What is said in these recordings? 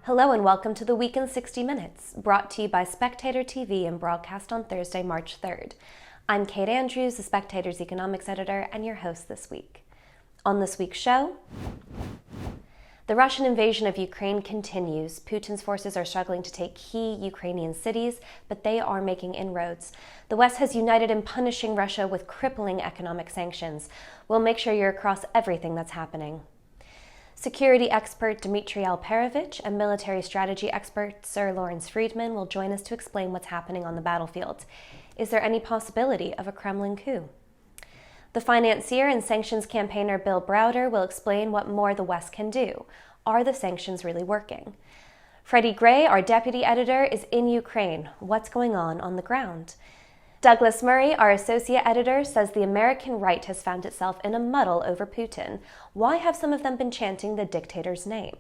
Hello and welcome to the Week in 60 Minutes, brought to you by SpectatorTV and broadcast on Thursday, March 3rd. I'm Kate Andrews, the Spectator's economics editor and your host this week. On this week's show, the Russian invasion of Ukraine continues. Putin's forces are struggling to take key Ukrainian cities, but they are making inroads. The West has united in punishing Russia with crippling economic sanctions. We'll make sure you're across everything that's happening. Security expert Dmitri Alperovitch and military strategy expert Sir Lawrence Freedman will join us to explain what's happening on the battlefield. Is there any possibility of a Kremlin coup? The financier and sanctions campaigner Bill Browder will explain what more the West can do. Are the sanctions really working? Freddy Gray, our deputy editor, is in Ukraine. What's going on the ground? Douglas Murray, our associate editor, says the American right has found itself in a muddle over Putin. Why have some of them been chanting the dictator's name?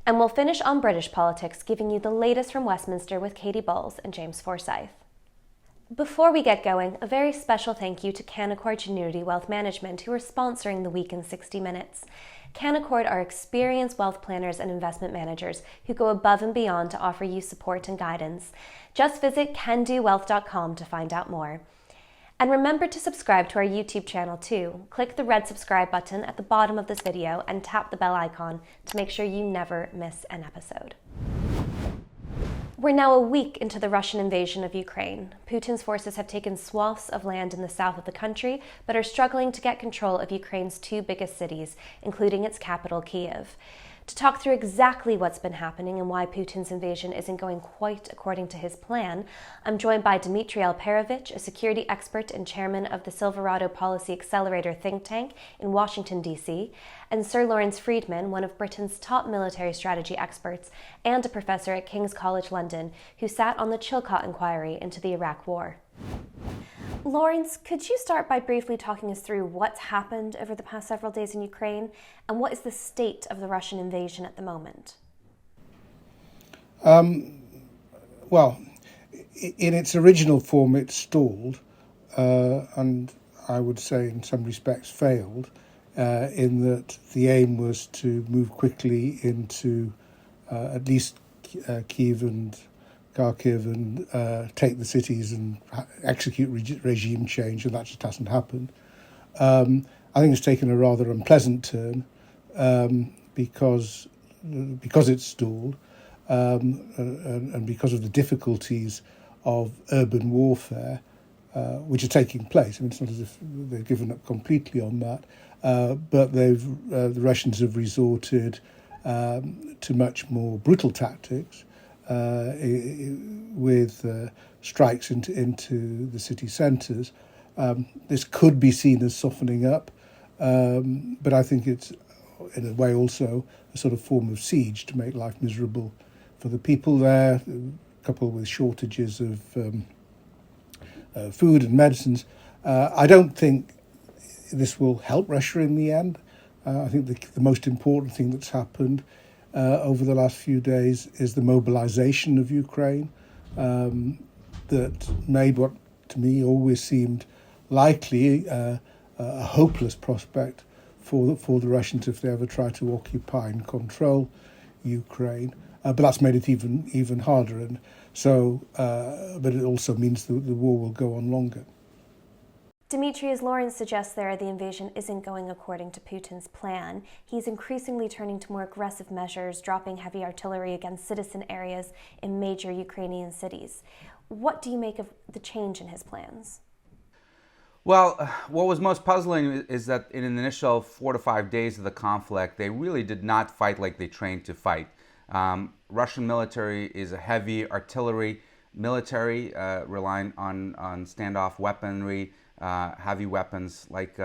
And we'll finish on British politics, giving you the latest from Westminster with Katy Balls and James Forsyth. Before we get going, a very special thank you to Canaccord Genuity Wealth Management, who are sponsoring the Week in 60 Minutes. Canaccord are experienced wealth planners and investment managers who go above and beyond to offer you support and guidance. Just visit candowealth.com to find out more. And remember to subscribe to our YouTube channel too. Click the red subscribe button at the bottom of this video and tap the bell icon to make sure you never miss an episode. We're now a week into the Russian invasion of Ukraine. Putin's forces have taken swaths of land in the south of the country, but are struggling to get control of Ukraine's two biggest cities, including its capital, Kiev. To talk through exactly what's been happening and why Putin's invasion isn't going quite according to his plan, I'm joined by Dmitri Alperovitch, a security expert and chairman of the Silverado Policy Accelerator think tank in Washington, D.C., and Sir Lawrence Freedman, one of Britain's top military strategy experts and a professor at King's College London, who sat on the Chilcot inquiry into the Iraq War. Lawrence, could you start by briefly talking us through what's happened over the past several days in Ukraine, and what is the state of the Russian invasion at the moment? Well, in its original form, it stalled, and I would say in some respects failed, in that the aim was to move quickly into at least Kyiv and Kharkiv and take the cities and execute regime change, and that just hasn't happened. I think it's taken a rather unpleasant turn because it's stalled and because of the difficulties of urban warfare which are taking place. I mean, it's not as if they've given up completely on that, but the Russians have resorted to much more brutal tactics. With strikes into the city centres. This could be seen as softening up, but I think it's in a way also a sort of form of siege to make life miserable for the people there, coupled with shortages of food and medicines. I don't think this will help Russia in the end. I think the most important thing that's happened over the last few days is the mobilization of Ukraine that made what to me always seemed likely a hopeless prospect for the Russians if they ever try to occupy and control Ukraine. But that's made it even harder, and so but it also means the war will go on longer. Dmitri, as Lawrence suggests there, the invasion isn't going according to Putin's plan. He's increasingly turning to more aggressive measures, dropping heavy artillery against citizen areas in major Ukrainian cities. What do you make of the change in his plans? Well, what was most puzzling is that in the initial 4 to 5 days of the conflict, they really did not fight like they trained to fight. Russian military is a heavy artillery military, relying on standoff weaponry, heavy weapons like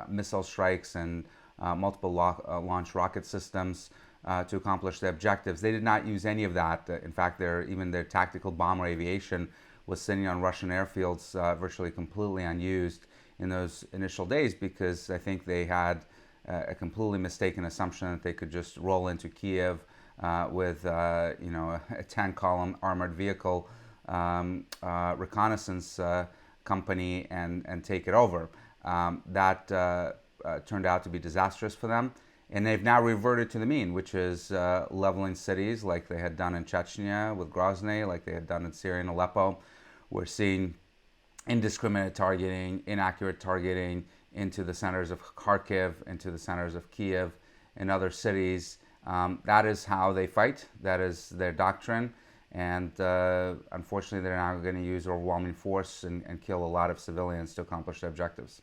missile strikes and multiple launch rocket systems to accomplish their objectives. They did not use any of that. In fact, even their tactical bomber aviation was sitting on Russian airfields virtually completely unused in those initial days, because I think they had a completely mistaken assumption that they could just roll into Kiev with a 10-column armored vehicle reconnaissance company and take it over. That turned out to be disastrous for them. And they've now reverted to the mean, which is leveling cities like they had done in Chechnya with Grozny, like they had done in Syria and Aleppo. We're seeing indiscriminate targeting, inaccurate targeting into the centers of Kharkiv, into the centers of Kiev and other cities. That is how they fight. That is their doctrine. And unfortunately, they're now going to use overwhelming force and kill a lot of civilians to accomplish their objectives.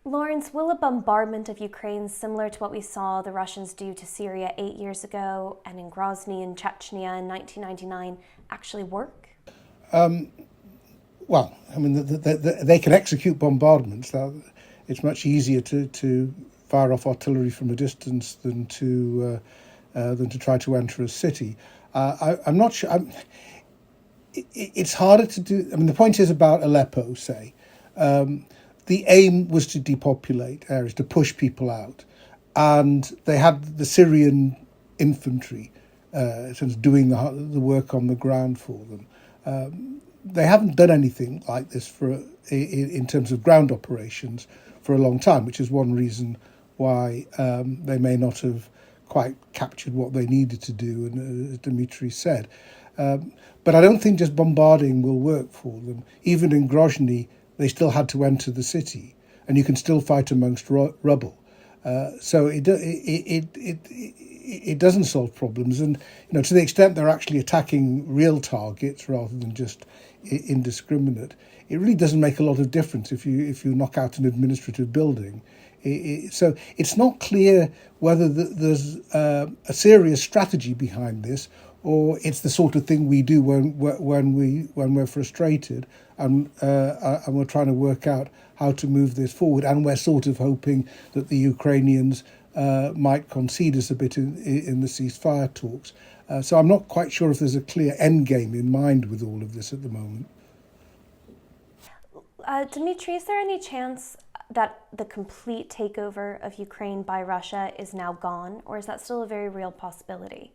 Lawrence, will a bombardment of Ukraine similar to what we saw the Russians do to Syria 8 years ago and in Grozny and Chechnya in 1999 actually work? Well, I mean, they can execute bombardments. It's much easier to fire off artillery from a distance than to try to enter a city. I'm not sure. It's harder to do. I mean, the point is about Aleppo, say. The aim was to depopulate areas, to push people out. And they had the Syrian infantry doing the work on the ground for them. They haven't done anything like this in terms of ground operations for a long time, which is one reason why they may not have quite captured what they needed to do, and as Dmitri said. But I don't think just bombarding will work for them. Even in Grozny, they still had to enter the city, and you can still fight amongst rubble. So it doesn't solve problems, and to the extent they're actually attacking real targets rather than just indiscriminate, it really doesn't make a lot of difference if you knock out an administrative building. So it's not clear whether there's a serious strategy behind this, or it's the sort of thing we do when we're frustrated and we're trying to work out how to move this forward, and we're sort of hoping that the Ukrainians might concede us a bit in the ceasefire talks. So I'm not quite sure if there's a clear end game in mind with all of this at the moment. Dmitri, is there any chance that the complete takeover of Ukraine by Russia is now gone, or is that still a very real possibility?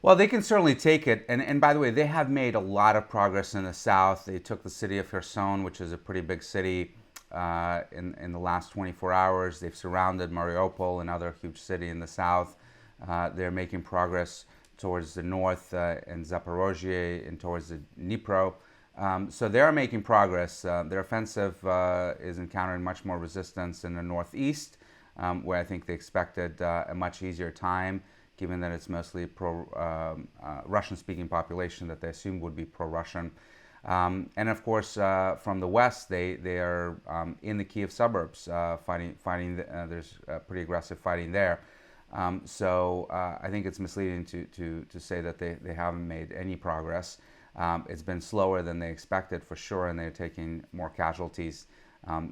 Well, they can certainly take it. And by the way, they have made a lot of progress in the south. They took the city of Kherson, which is a pretty big city, in the last 24 hours. They've surrounded Mariupol, another huge city in the south. They're making progress towards the north in Zaporozhye and towards the Dnipro. So they are making progress. Their offensive is encountering much more resistance in the northeast, where I think they expected a much easier time, given that it's mostly Russian-speaking population that they assumed would be pro-Russian. And of course, from the west, they are in the Kiev suburbs fighting. There's pretty aggressive fighting there. So I think it's misleading to say that they haven't made any progress. It's been slower than they expected for sure, and they're taking more casualties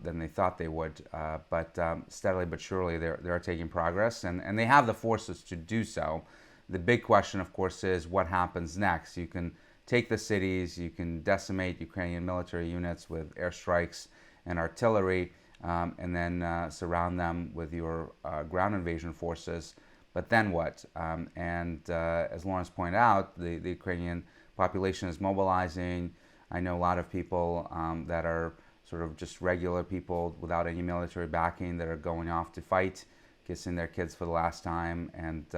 than they thought they would. But steadily but surely, they're taking progress, and they have the forces to do so. The big question, of course, is what happens next. You can take the cities, you can decimate Ukrainian military units with airstrikes and artillery, and then surround them with your ground invasion forces. But then what? As Lawrence pointed out, the Ukrainian population is mobilizing. I know a lot of people that are sort of just regular people without any military backing that are going off to fight, kissing their kids for the last time, and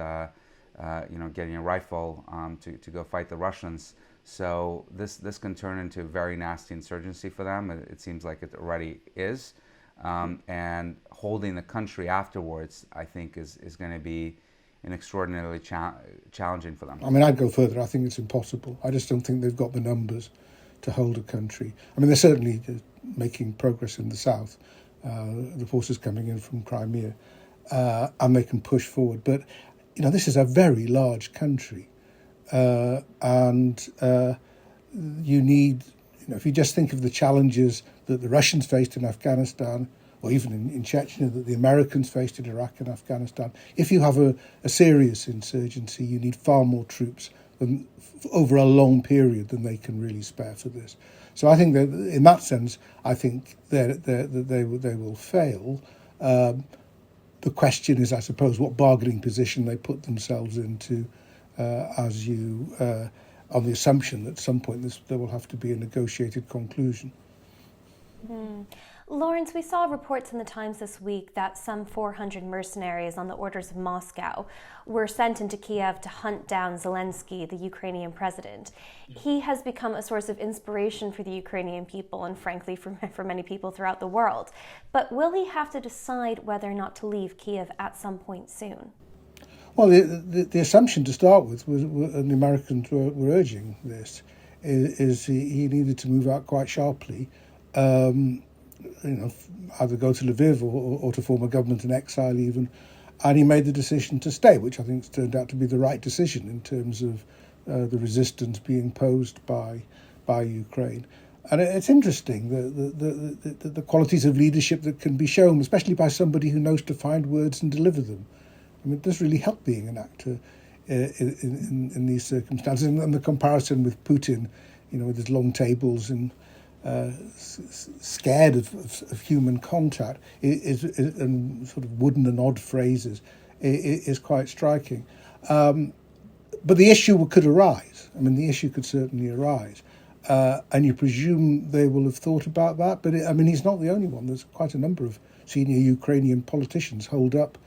getting a rifle to go fight the Russians. So this can turn into a very nasty insurgency for them. It seems like it already is. And holding the country afterwards, I think, is going to be an extraordinarily challenging for them. I mean, I'd go further. I think it's impossible. I just don't think they've got the numbers to hold a country. I mean, they're certainly making progress in the south, the forces coming in from Crimea, and they can push forward. But, this is a very large country, and you need, if you just think of the challenges that the Russians faced in Afghanistan, or even in Chechnya, that the Americans faced in Iraq and Afghanistan, if you have a serious insurgency, you need far more troops over a long period than they can really spare for this. So I think that in that sense, I think that they will fail. The question is, I suppose, what bargaining position they put themselves into, on the assumption that at some point there will have to be a negotiated conclusion. Lawrence, we saw reports in the Times this week that some 400 mercenaries on the orders of Moscow were sent into Kiev to hunt down Zelensky, the Ukrainian president. He has become a source of inspiration for the Ukrainian people and, frankly, for many people throughout the world. But will he have to decide whether or not to leave Kiev at some point soon? Well, the assumption to start with was, and the Americans were urging this, is he needed to move out quite sharply. Either go to Lviv or to form a government in exile even. And he made the decision to stay, which I think has turned out to be the right decision in terms of the resistance being posed by Ukraine. And it's interesting, the qualities of leadership that can be shown, especially by somebody who knows to find words and deliver them. I mean, it does really help being an actor in these circumstances. And the comparison with Putin, with his long tables and scared of human contact and sort of wooden and odd phrases is quite striking. But the issue could arise. I mean, the issue could certainly arise. And you presume they will have thought about that. But he's not the only one. There's quite a number of senior Ukrainian politicians holed up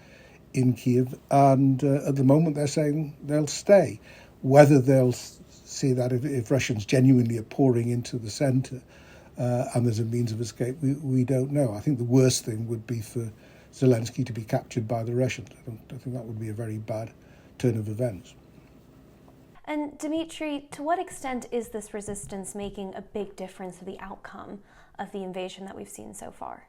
in Kiev. And at the moment they're saying they'll stay. Whether they'll see that if Russians genuinely are pouring into the centre, and there's a means of escape, we don't know. I think the worst thing would be for Zelensky to be captured by the Russians. I think that would be a very bad turn of events. And Dmitri, to what extent is this resistance making a big difference to the outcome of the invasion that we've seen so far?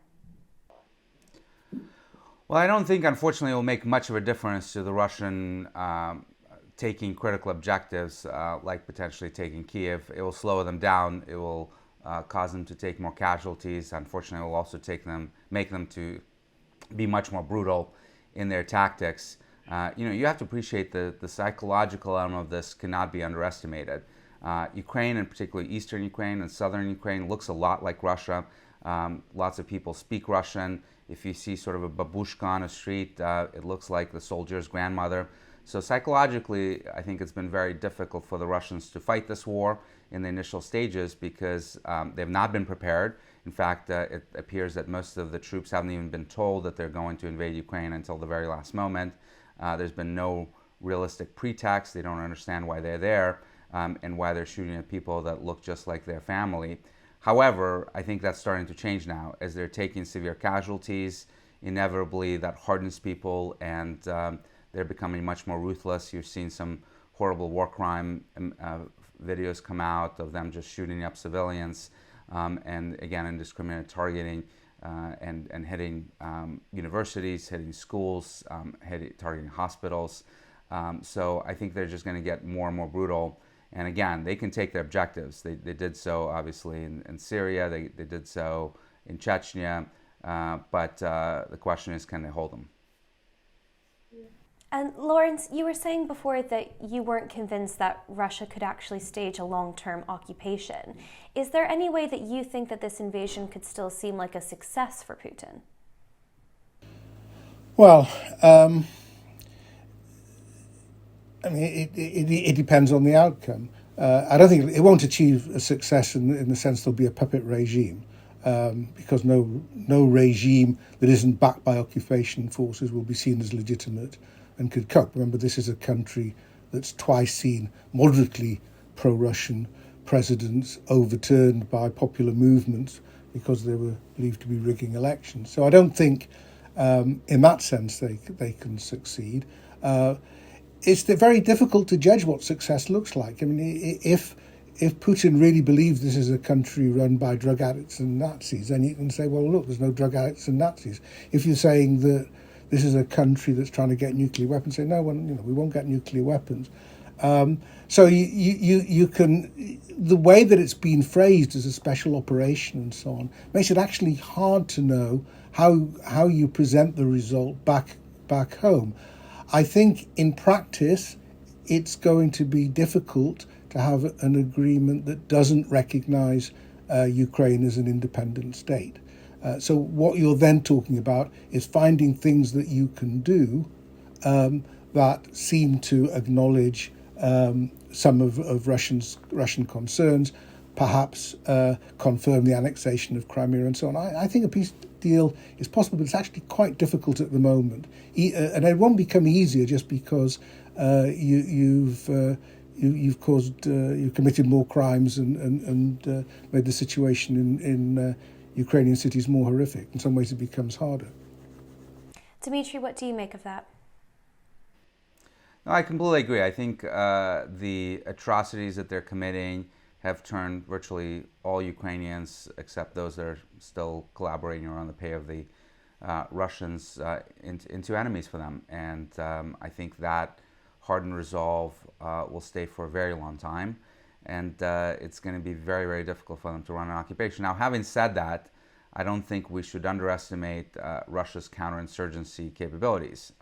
Well, I don't think, unfortunately, it will make much of a difference to the Russian taking critical objectives, like potentially taking Kiev. It will slow them down. It will cause them to take more casualties. Unfortunately, it will also make them to be much more brutal in their tactics. You have to appreciate the psychological element of this cannot be underestimated. Ukraine, and particularly eastern Ukraine and southern Ukraine, looks a lot like Russia. Lots of people speak Russian. If you see sort of a babushka on a street, it looks like the soldier's grandmother. So psychologically, I think it's been very difficult for the Russians to fight this war in the initial stages because they've not been prepared. In fact, it appears that most of the troops haven't even been told that they're going to invade Ukraine until the very last moment. There's been no realistic pretext. They don't understand why they're there and why they're shooting at people that look just like their family. However, I think that's starting to change now as they're taking severe casualties. Inevitably, that hardens people and they're becoming much more ruthless. You've seen some horrible war crime videos come out of them just shooting up civilians and, again, indiscriminate targeting and hitting universities, hitting schools, targeting hospitals. So I think they're just going to get more and more brutal. And again, they can take their objectives. They did so, obviously, in Syria. They did so in Chechnya. But the question is, can they hold them? And Lawrence, you were saying before that you weren't convinced that Russia could actually stage a long-term occupation. Is there any way that you think that this invasion could still seem like a success for Putin? Well, it depends on the outcome. I don't think it won't achieve a success in the sense there'll be a puppet regime, because no regime that isn't backed by occupation forces will be seen as legitimate and could cope. Remember, this is a country that's twice seen moderately pro-Russian presidents overturned by popular movements because they were believed to be rigging elections. So I don't think, in that sense, they can succeed. It's very difficult to judge what success looks like. I mean, if Putin really believes this is a country run by drug addicts and Nazis, then you can say, well, look, there's no drug addicts and Nazis. If you're saying that this is a country that's trying to get nuclear weapons, say, no, well, we won't get nuclear weapons. So you can, the way that it's been phrased as a special operation and so on, makes it actually hard to know how you present the result back home. I think in practice, it's going to be difficult to have an agreement that doesn't recognize Ukraine as an independent state. So what you're then talking about is finding things that you can do that seem to acknowledge some of Russian concerns, perhaps confirm the annexation of Crimea and so on. I think a peace deal is possible, but it's actually quite difficult at the moment. And it won't become easier just because you've committed more crimes and made the situation in Ukrainian cities more horrific. In some ways, it becomes harder. Dmitri, what do you make of that? No, I completely agree. I think the atrocities that they're committing have turned virtually all Ukrainians, except those that are still collaborating or on the pay of the Russians, into enemies for them. And I think that hardened resolve will stay for a very long time. And it's going to be very, very difficult for them to run an occupation. Now, having said that, I don't think we should underestimate Russia's counterinsurgency capabilities.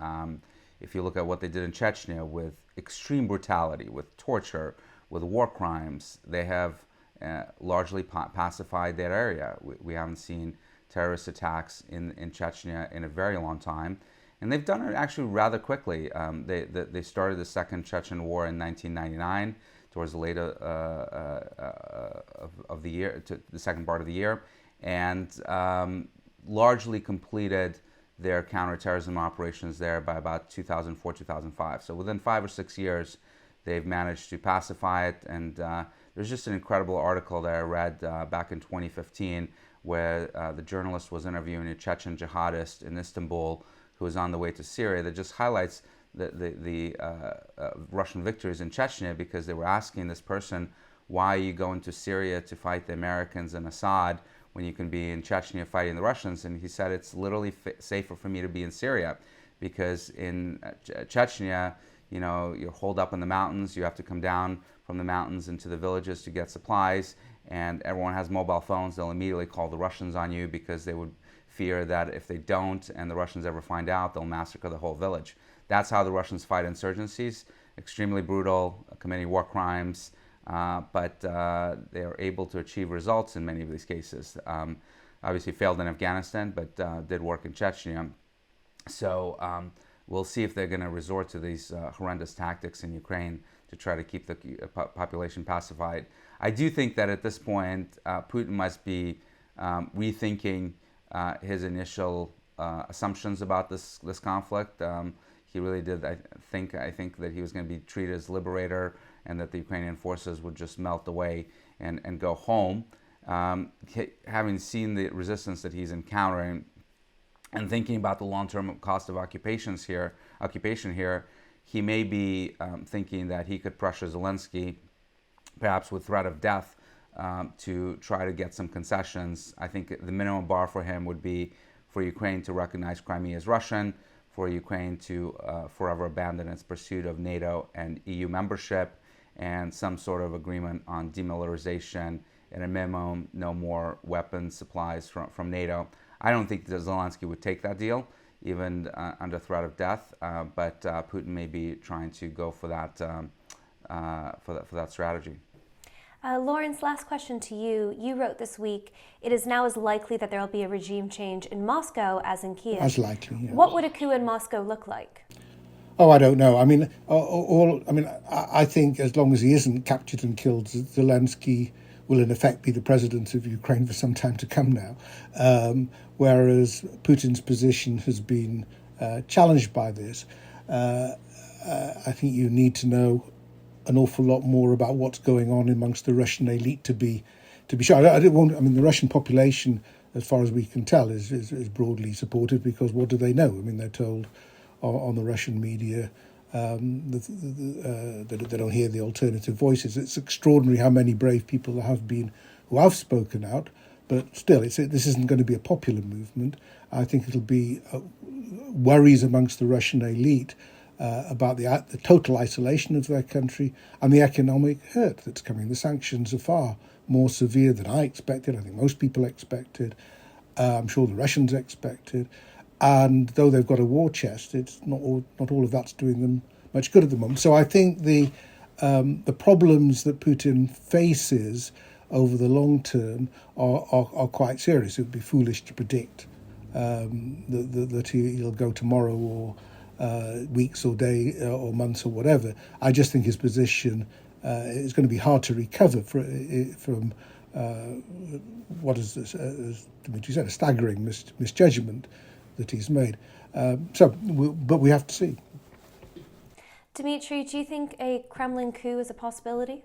If you look at what they did in Chechnya with extreme brutality, with torture, with war crimes, they have largely pacified that area. We haven't seen terrorist attacks in Chechnya in a very long time. And they've done it actually rather quickly. They started the Second Chechen War in 1999, towards the later of the year, to the second part of the year, and largely completed their counterterrorism operations there by about 2004, 2005. So within 5 or 6 years, they've managed to pacify it. And there's just an incredible article that I read back in 2015 where the journalist was interviewing a Chechen jihadist in Istanbul who was on the way to Syria, that just highlights the Russian victories in Chechnya, because they were asking this person, why are you going to Syria to fight the Americans and Assad when you can be in Chechnya fighting the Russians? And he said, it's literally safer for me to be in Syria, because in Chechnya, you know, you're holed up in the mountains, you have to come down from the mountains into the villages to get supplies, and everyone has mobile phones. They'll immediately call the Russians on you, because they would fear that if they don't and the Russians ever find out, they'll massacre the whole village. That's how the Russians fight insurgencies. Extremely brutal, committing war crimes, but they are able to achieve results in many of these cases. Obviously failed in Afghanistan, but did work in Chechnya. So we'll see if they're going to resort to these horrendous tactics in Ukraine to try to keep the population pacified. I do think that at this point, Putin must be rethinking his initial assumptions about this conflict. He really did. I think that he was going to be treated as liberator, and that the Ukrainian forces would just melt away and go home. Having seen the resistance that he's encountering, and thinking about the long-term cost of occupation here, he may be thinking that he could pressure Zelensky, perhaps with threat of death, to try to get some concessions. I think the minimum bar for him would be for Ukraine to recognize Crimea as Russian, for Ukraine to forever abandon its pursuit of NATO and EU membership, and some sort of agreement on demilitarization, and a minimum, no more weapons supplies from NATO. I don't think that Zelensky would take that deal, even under threat of death, but Putin may be trying to go for that strategy. Lawrence, last question to you. You wrote this week, it is now as likely that there will be a regime change in Moscow as in Kiev. As likely, yes. What would a coup in Moscow look like? Oh, I don't know. I mean, I think as long as he isn't captured and killed, Zelensky will in effect be the president of Ukraine for some time to come now. Whereas Putin's position has been challenged by this. I think you need to know an awful lot more about what's going on amongst the Russian elite to be sure. The Russian population, as far as we can tell, is broadly supportive, because what do they know? I mean, they're told on the Russian media that they don't hear the alternative voices. It's extraordinary how many brave people there have been who have spoken out, but still, this isn't going to be a popular movement. I think it'll be worries amongst the Russian elite about the total isolation of their country and the economic hurt that's coming. The sanctions are far more severe than I expected. I think most people expected. I'm sure the Russians expected. And though they've got a war chest, it's not all of that's doing them much good at the moment. So I think the problems that Putin faces over the long term are quite serious. It would be foolish to predict that he'll go tomorrow or weeks or day or months or whatever. I just think his position it's going to be hard to recover from what is, as Dmitri said, a staggering misjudgment that he's made. But we have to see. Dmitri, do you think a Kremlin coup is a possibility?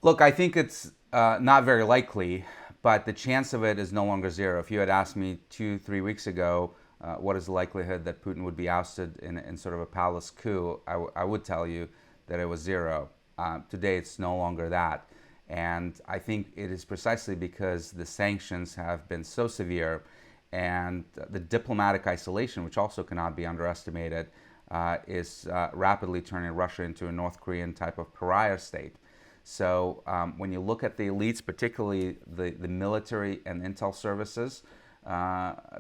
Look, I think it's not very likely, but the chance of it is no longer zero. If you had asked me 2-3 weeks ago, what is the likelihood that Putin would be ousted in sort of a palace coup, I would tell you that it was zero. Today, it's no longer that. And I think it is precisely because the sanctions have been so severe and the diplomatic isolation, which also cannot be underestimated, is rapidly turning Russia into a North Korean type of pariah state. So when you look at the elites, particularly the military and intel services,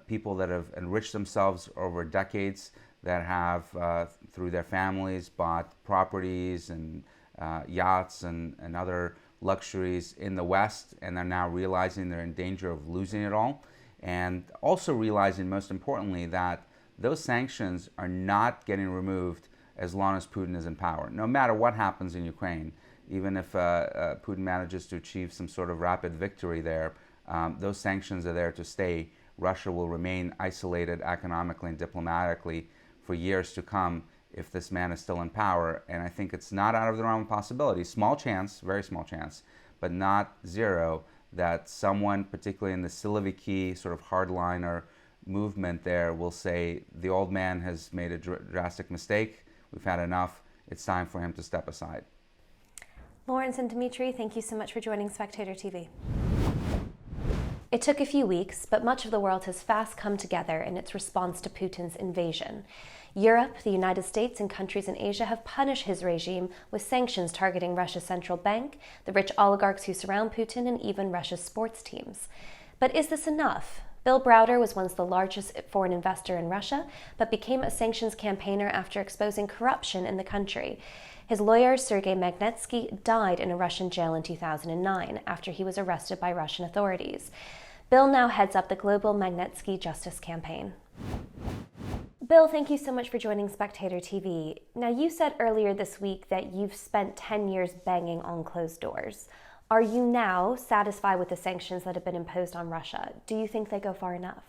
people that have enriched themselves over decades, that have, through their families, bought properties and yachts and other luxuries in the West, and they're now realizing they're in danger of losing it all. And also realizing, most importantly, that those sanctions are not getting removed as long as Putin is in power. No matter what happens in Ukraine, even if Putin manages to achieve some sort of rapid victory there, those sanctions are there to stay. Russia will remain isolated economically and diplomatically for years to come if this man is still in power. And I think it's not out of the realm of possibility. Small chance, very small chance, but not zero, that someone, particularly in the Siloviki sort of hardliner movement there, will say the old man has made a drastic mistake. We've had enough. It's time for him to step aside. Lawrence and Dmitri, thank you so much for joining Spectator TV. It took a few weeks, but much of the world has fast come together in its response to Putin's invasion. Europe, the United States, and countries in Asia have punished his regime with sanctions targeting Russia's central bank, the rich oligarchs who surround Putin, and even Russia's sports teams. But is this enough? Bill Browder was once the largest foreign investor in Russia, but became a sanctions campaigner after exposing corruption in the country. His lawyer, Sergei Magnitsky, died in a Russian jail in 2009 after he was arrested by Russian authorities. Bill now heads up the global Magnitsky Justice Campaign. Bill, thank you so much for joining Spectator TV. Now, you said earlier this week that you've spent 10 years banging on closed doors. Are you now satisfied with the sanctions that have been imposed on Russia? Do you think they go far enough?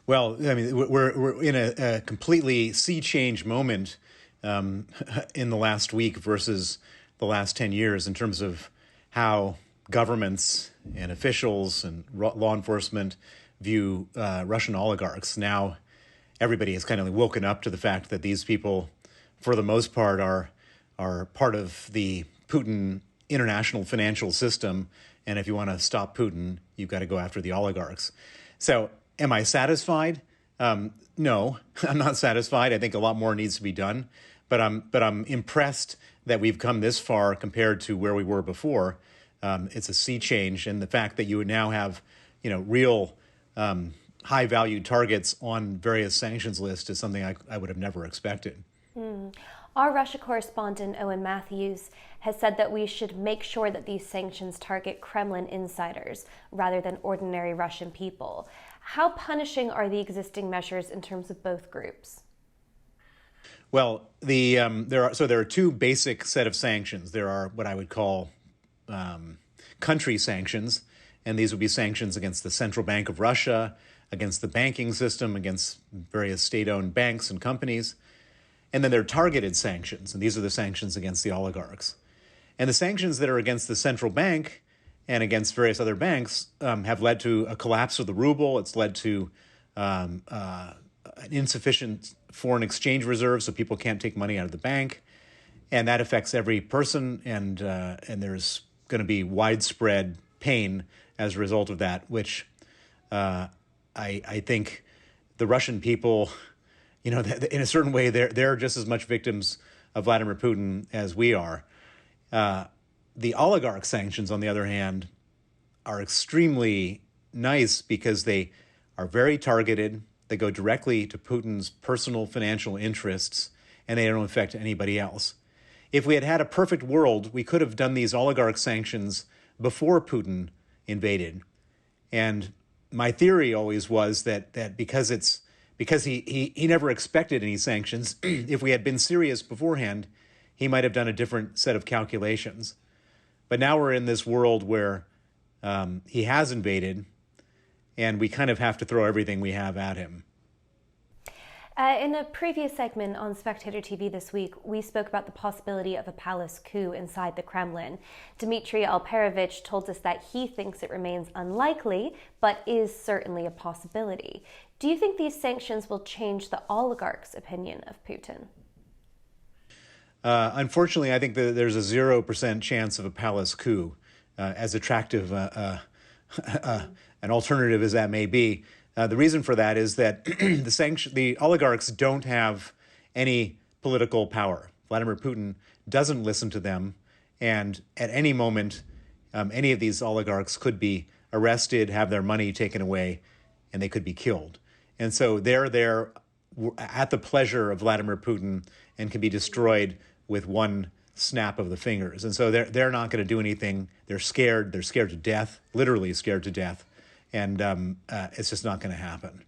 Well, I mean, we're in a completely sea change moment in the last week versus the last 10 years in terms of how governments and officials and law enforcement view Russian oligarchs. Now, everybody has kind of woken up to the fact that these people, for the most part, are part of the Putin international financial system. And if you want to stop Putin, you've got to go after the oligarchs. So am I satisfied? No, I'm not satisfied. I think a lot more needs to be done. But I'm impressed that we've come this far compared to where we were before. It's a sea change, and the fact that you would now have, real high-value targets on various sanctions lists is something I would have never expected. Our Russia correspondent, Owen Matthews, has said that we should make sure that these sanctions target Kremlin insiders rather than ordinary Russian people. How punishing are the existing measures in terms of both groups? Well, there are two basic set of sanctions. There are what I would call country sanctions, and these would be sanctions against the Central Bank of Russia, against the banking system, against various state-owned banks and companies. And then there are targeted sanctions, and these are the sanctions against the oligarchs. And the sanctions that are against the central bank and against various other banks have led to a collapse of the ruble. It's led to an insufficient foreign exchange reserve, so people can't take money out of the bank. And that affects every person, and there's going to be widespread pain as a result of that, which I think the Russian people, in a certain way, they're just as much victims of Vladimir Putin as we are. The oligarch sanctions, on the other hand, are extremely nice because they are very targeted. They go directly to Putin's personal financial interests, and they don't affect anybody else. If we had had a perfect world, we could have done these oligarch sanctions before Putin invaded. And my theory always was that because because he never expected any sanctions. If we had been serious beforehand, he might have done a different set of calculations. But now we're in this world where he has invaded, and we kind of have to throw everything we have at him. In a previous segment on Spectator TV this week, we spoke about the possibility of a palace coup inside the Kremlin. Dmitri Alperovitch told us that he thinks it remains unlikely, but is certainly a possibility. Do you think these sanctions will change the oligarchs' opinion of Putin? Unfortunately, I think that there's a 0% chance of a palace coup, as attractive an alternative as that may be. The reason for that is that the oligarchs don't have any political power. Vladimir Putin doesn't listen to them, and at any moment, any of these oligarchs could be arrested, have their money taken away, and they could be killed. And so they're there at the pleasure of Vladimir Putin and can be destroyed with one snap of the fingers. And so they're not going to do anything. They're scared. They're scared to death, literally scared to death. And it's just not going to happen.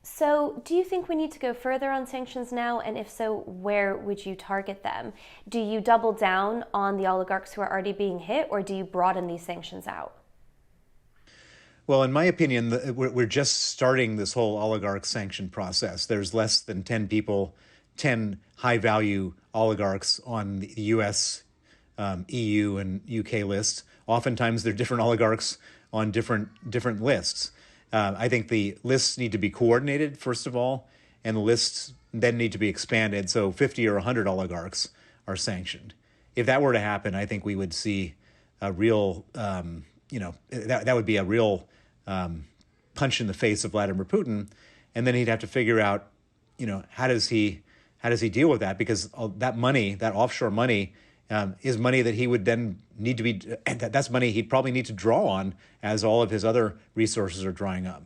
So do you think we need to go further on sanctions now? And if so, where would you target them? Do you double down on the oligarchs who are already being hit, or do you broaden these sanctions out? Well, in my opinion, we're just starting this whole oligarch sanction process. There's less than 10 people, 10 high-value oligarchs on the U.S., EU, and UK lists. Oftentimes, they're different oligarchs on different lists. I think the lists need to be coordinated, first of all, and the lists then need to be expanded so 50 or 100 oligarchs are sanctioned. If that were to happen, I think we would see a real, that would be a real punch in the face of Vladimir Putin, and then he'd have to figure out, how does he deal with that? Because that money, that offshore money, is money that he would then need to be, that's money he'd probably need to draw on as all of his other resources are drying up.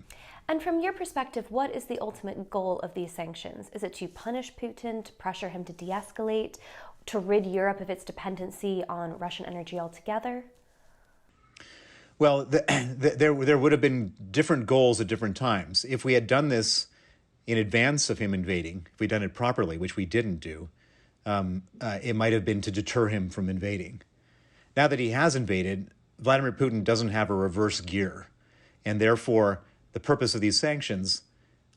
And from your perspective, what is the ultimate goal of these sanctions? Is it to punish Putin, to pressure him to de-escalate, to rid Europe of its dependency on Russian energy altogether? Well, there would have been different goals at different times. If we had done this in advance of him invading, if we'd done it properly, which we didn't do, it might have been to deter him from invading. Now that he has invaded, Vladimir Putin doesn't have a reverse gear, and therefore the purpose of these sanctions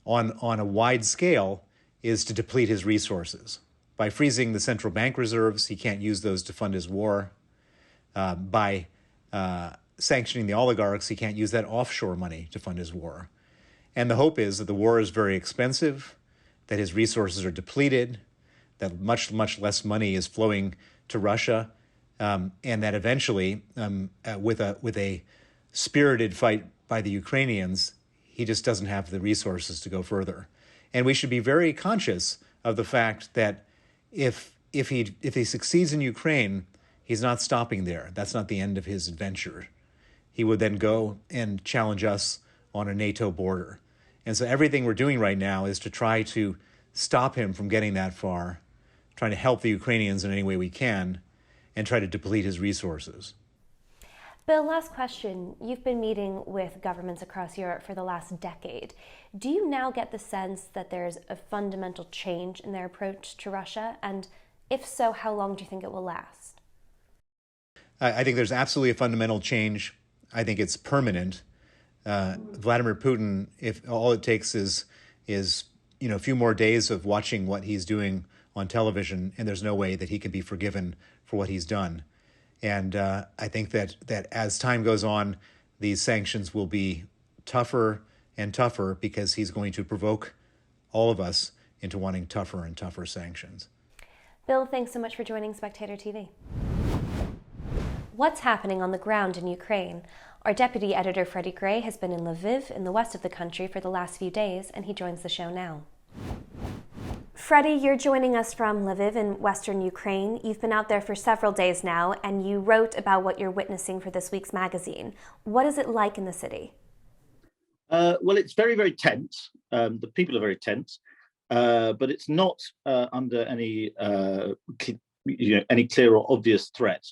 on a wide scale is to deplete his resources. By freezing the central bank reserves, he can't use those to fund his war. By sanctioning the oligarchs, he can't use that offshore money to fund his war. And the hope is that the war is very expensive, that his resources are depleted, that much less money is flowing to Russia, and that eventually, with a spirited fight by the Ukrainians, he just doesn't have the resources to go further. And we should be very conscious of the fact that if he succeeds in Ukraine, he's not stopping there. That's not the end of his adventure. He would then go and challenge us on a NATO border. And so everything we're doing right now is to try to stop him from getting that far, trying to help the Ukrainians in any way we can, and try to deplete his resources. Bill, last question. You've been meeting with governments across Europe for the last decade. Do you now get the sense that there's a fundamental change in their approach to Russia? And if so, how long do you think it will last? I think there's absolutely a fundamental change. I think it's permanent. Vladimir Putin, if all it takes is a few more days of watching what he's doing on television, and there's no way that he can be forgiven for what he's done. And I think that as time goes on, these sanctions will be tougher and tougher because he's going to provoke all of us into wanting tougher and tougher sanctions. Bill, thanks so much for joining Spectator TV. What's happening on the ground in Ukraine? Our deputy editor, Freddy Gray, has been in Lviv in the west of the country for the last few days, and he joins the show now. Freddy, you're joining us from Lviv in western Ukraine. You've been out there for several days now, and you wrote about what you're witnessing for this week's magazine. What is it like in the city? Well, it's very, very tense. The people are very tense, but it's not under any clear or obvious threat.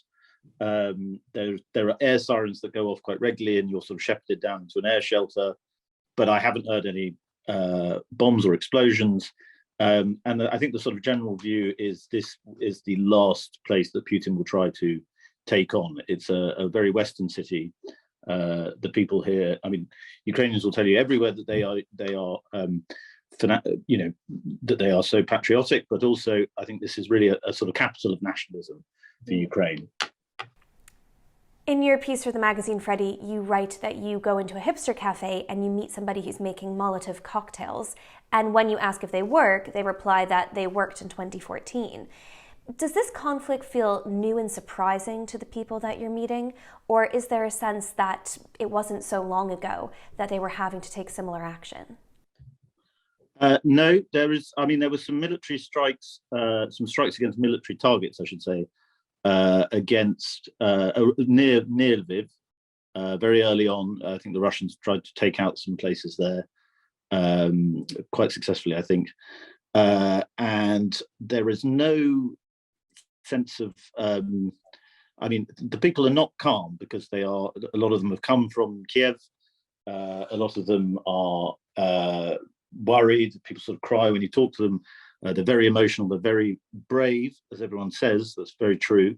There are air sirens that go off quite regularly, and you're sort of shepherded down to an air shelter. But I haven't heard any bombs or explosions. And I think the sort of general view is this is the last place that Putin will try to take on. It's a very Western city. The people here, I mean, Ukrainians will tell you everywhere that they are, that they are so patriotic, but also I think this is really a sort of capital of nationalism for Ukraine. In your piece for the magazine, Freddie, you write that you go into a hipster cafe and you meet somebody who's making Molotov cocktails. And when you ask if they work, they reply that they worked in 2014. Does this conflict feel new and surprising to the people that you're meeting? Or is there a sense that it wasn't so long ago that they were having to take similar action? No, there is. I mean, there were some military strikes, some strikes against military targets, I should say, against near Lviv very early on. I think the Russians tried to take out some places there quite successfully, I think. And there is no sense of, I mean, the people are not calm because a lot of them have come from Kiev. A lot of them are worried. People sort of cry when you talk to them. They're very emotional. They're very brave, as everyone says. That's very true.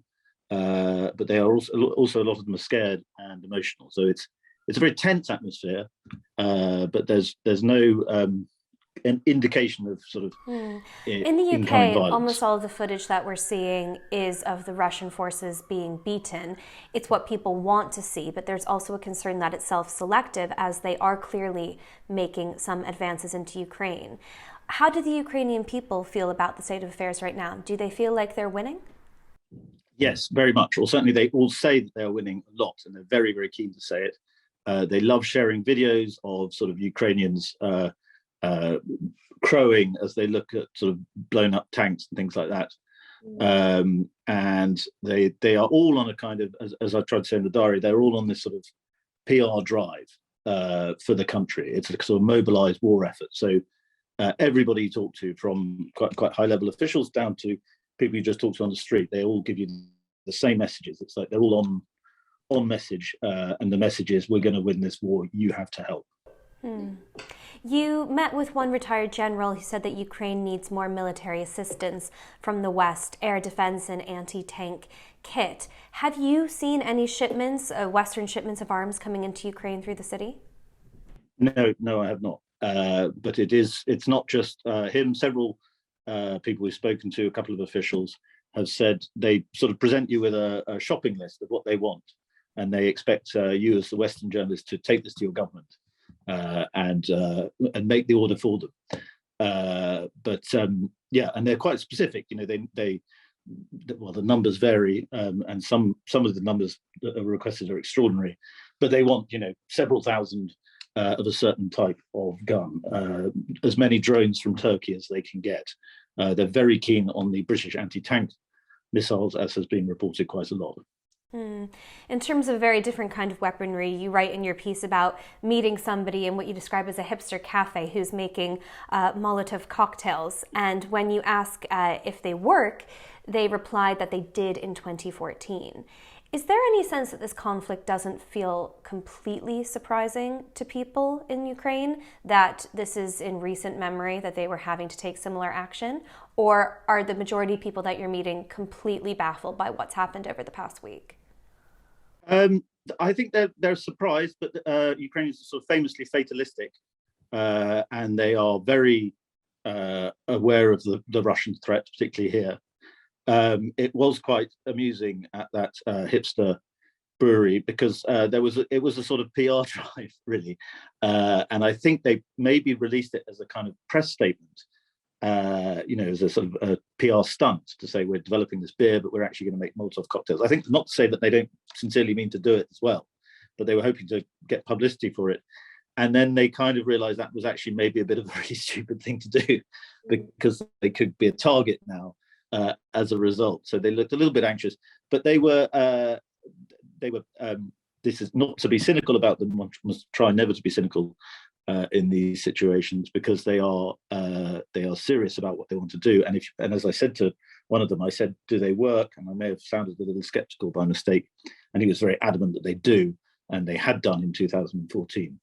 But they are also a lot of them are scared and emotional. So it's a very tense atmosphere. But there's no an indication of sort of in the UK, violence. almost all of the footage that we're seeing is of the Russian forces being beaten. It's what people want to see, but there's also a concern that it's self-selective, as they are clearly making some advances into Ukraine. How do the Ukrainian people feel about the state of affairs right now? Do they feel like they're winning? Yes, very much. Or certainly they all say that they're winning a lot, and they're very, very keen to say it. They love sharing videos of sort of Ukrainians crowing as they look at sort of blown up tanks and things like that. And they are all on a kind of, as I tried to say in the diary, they're all on this sort of PR drive for the country. It's a sort of mobilized war effort. So everybody you talk to, from quite high level officials down to people you just talk to on the street, they all give you the same messages. It's like they're all on message, and the message is, we're going to win this war, you have to help. You met with one retired general who said that Ukraine needs more military assistance from the West, air defense and anti-tank kit. Have you seen any shipments, Western shipments of arms coming into Ukraine through the city? No, I have not. But it's not just him. Several people we've spoken to, a couple of officials, have said they sort of present you with a shopping list of what they want, and they expect you as the Western journalist to take this to your government and make the order for them. And they're quite specific. You know, the numbers vary, and some of the numbers that are requested are extraordinary, but they want, several thousand of a certain type of gun, as many drones from Turkey as they can get. They're very keen on the British anti-tank missiles, as has been reported quite a lot. In terms of a very different kind of weaponry, you write in your piece about meeting somebody in what you describe as a hipster cafe who's making Molotov cocktails. And when you ask if they work, they replied that they did in 2014. Is there any sense that this conflict doesn't feel completely surprising to people in Ukraine, that this is in recent memory that they were having to take similar action? Or are the majority of people that you're meeting completely baffled by what's happened over the past week? I think they're surprised, but Ukrainians are sort of famously fatalistic, and they are very aware of the Russian threat, particularly here. It was quite amusing at that hipster brewery because it was a sort of PR drive, really, and I think they maybe released it as a kind of press statement, as a sort of a PR stunt to say we're developing this beer, but we're actually going to make Molotov cocktails. I think not to say that they don't sincerely mean to do it as well, but they were hoping to get publicity for it. And then they kind of realized that was actually maybe a bit of a really stupid thing to do, because they could be a target now as a result. So they looked a little bit anxious, but they were. This is not to be cynical about them. One must try never to be cynical in these situations, because they are serious about what they want to do. And as I said to one of them, I said, "Do they work?" And I may have sounded a little skeptical by mistake, and he was very adamant that they do, and they had done in 2014.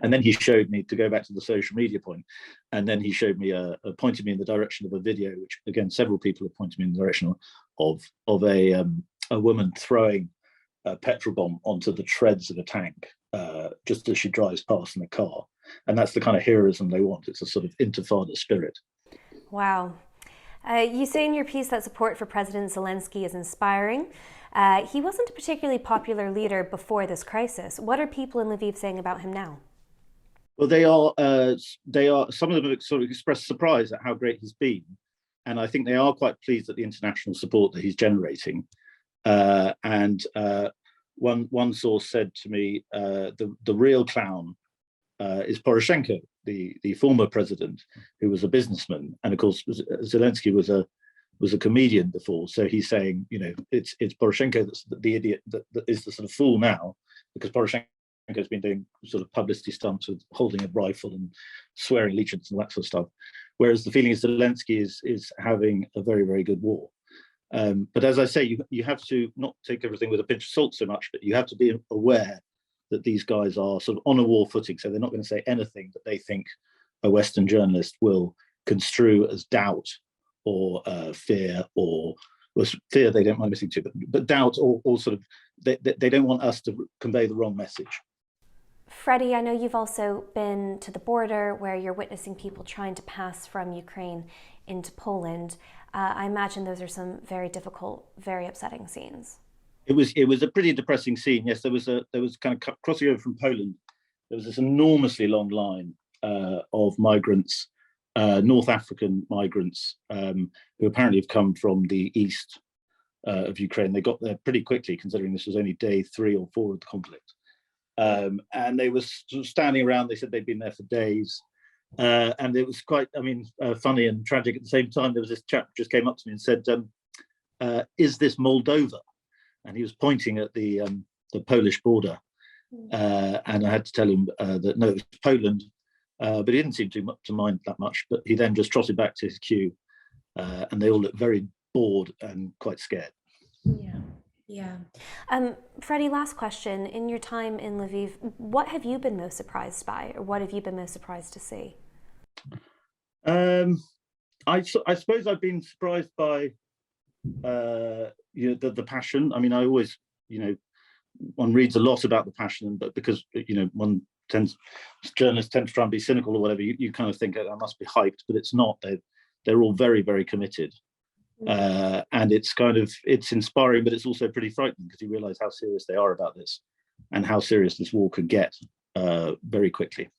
And then he showed me, to go back to the social media point, and then he showed me, pointed me in the direction of a video, which again, several people have pointed me in the direction of a woman throwing a petrol bomb onto the treads of a tank, just as she drives past in a car. And that's the kind of heroism they want. It's a sort of intifada spirit. Wow. You say in your piece that support for President Zelensky is inspiring. He wasn't a particularly popular leader before this crisis. What are people in Lviv saying about him now? Well, they are. Some of them have sort of expressed surprise at how great he's been, and I think they are quite pleased at the international support that he's generating. One source said to me, the real clown is Poroshenko, the former president, who was a businessman, and of course Zelensky was a comedian before. So he's saying, it's Poroshenko that's the idiot that is the sort of fool now, because Poroshenko has been doing sort of publicity stunts with holding a rifle and swearing allegiance and that sort of stuff. Whereas the feeling is Zelensky is having a very, very good war. But as I say, you have to not take everything with a pinch of salt so much, but you have to be aware that these guys are sort of on a war footing. So they're not going to say anything that they think a Western journalist will construe as doubt or fear, or fear they don't mind listening to, but doubt or sort of, they don't want us to convey the wrong message. Freddy, I know you've also been to the border where you're witnessing people trying to pass from Ukraine into Poland. I imagine those are some very difficult, very upsetting scenes. It was a pretty depressing scene. Yes, there was kind of crossing over from Poland. There was this enormously long line of migrants, North African migrants, who apparently have come from the east of Ukraine. They got there pretty quickly, considering this was only day 3 or 4 of the conflict. And they were sort of standing around. They said they'd been there for days. And it was quite, funny and tragic at the same time. There was this chap just came up to me and said, is this Moldova? And he was pointing at the Polish border. And I had to tell him that no, it was Poland. But he didn't seem to mind that much. But he then just trotted back to his queue. And they all looked very bored and quite scared. Yeah. Freddy, last question. In your time in Lviv, what have you been most surprised by, or what have you been most surprised to see? I suppose I've been surprised by the passion. I mean, I always, one reads a lot about the passion, but because journalists tend to try and be cynical or whatever, you kind of think I must be hyped, but it's not. They're all very, very committed. And it's inspiring, but it's also pretty frightening, because you realize how serious they are about this and how serious this war could get very quickly.